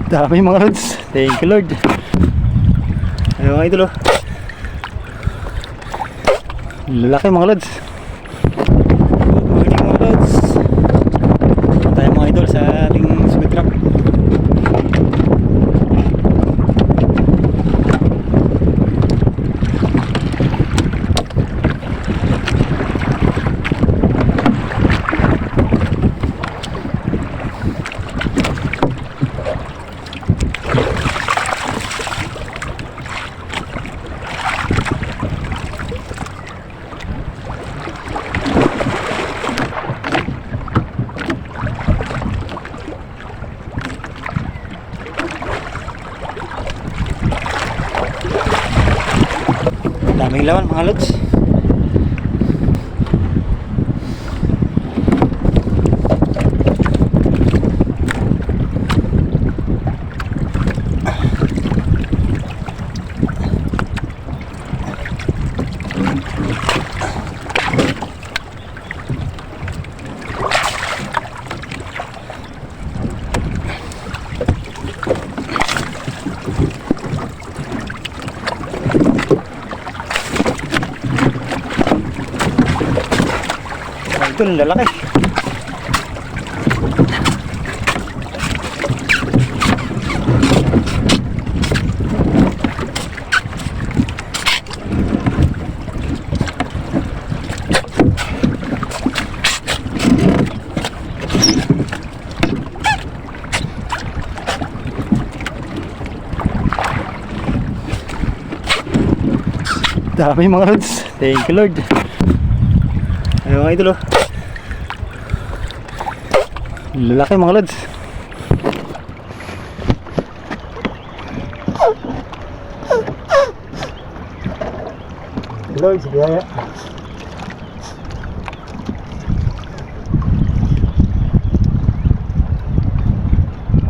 Dami mga lods. Thank you Lord. Ayun mga idol oh. Lalaki mga lods. Good morning mga lods. Tayo mga idol sa ating squid trap. Daming lawan mga lods. Ito lalaki. Dami mga lods. Thank you Lord. Ayun mga idol oh. Lalaki mga lods. Lord, sige kaya.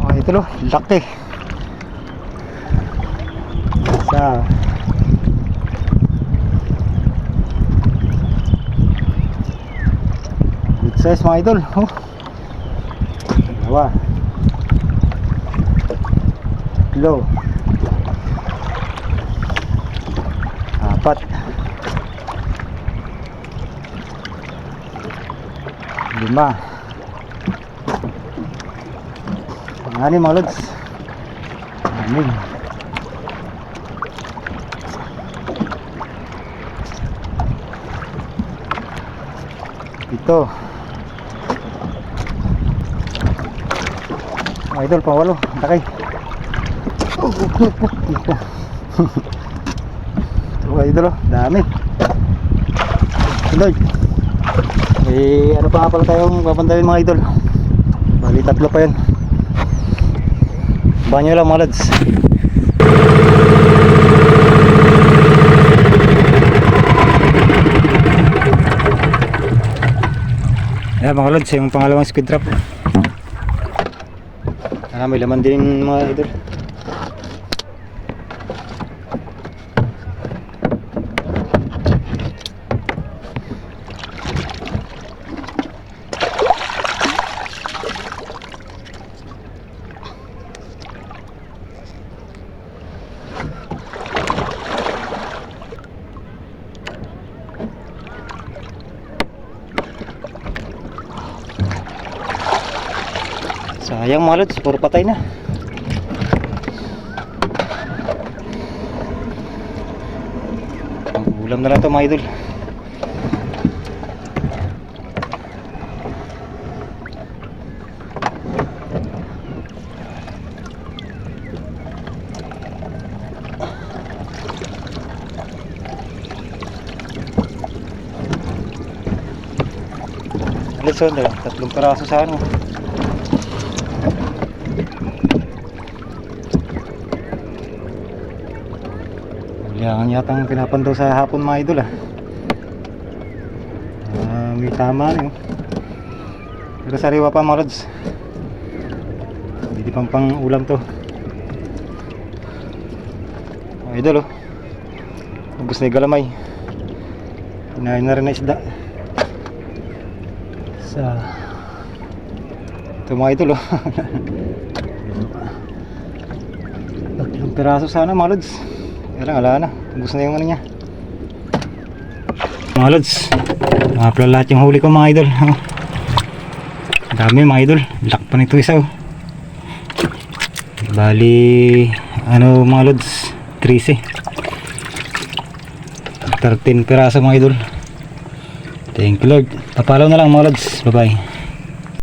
Oh, ito lo, laki. Sa good size mga idol. Oh. Dalawa. Tatlo. Apat. Lima. Anim mga lods. Anim. Ito. Mga idol, pang-walo, takay. Mga idol, dami. Lord. Ano pa nga pala tayong papandarin mga idol. Bali, tatlo pa yun. Banyo lang mga lods. Ayan mga lods, yung pangalawang squid trap. May laman din mga idol. Sayang mga lods, puro patay na. Ang ulam na lang ito mga idol. Let's go, tatlong piraso sa ano. Yan yatang pinapandaw sa hapon mga idol ah. May tama yun. Pero sariwa pa mga lods. Hindi pang ulam to mga idol oh. Ubus na yung galamay. Kinain na rin na isda. Ito mga idol oh. piraso sana mga lods. Wala na. Ubus na yung ano niya. Mga lods, mga lahat yung huli ko mga idol. Dami mga idol. Lak pa nito isa. Bali, ano mga lods, 13 piraso mga idol. Thank you Lord. Papalaw na lang mga lods. Bye bye.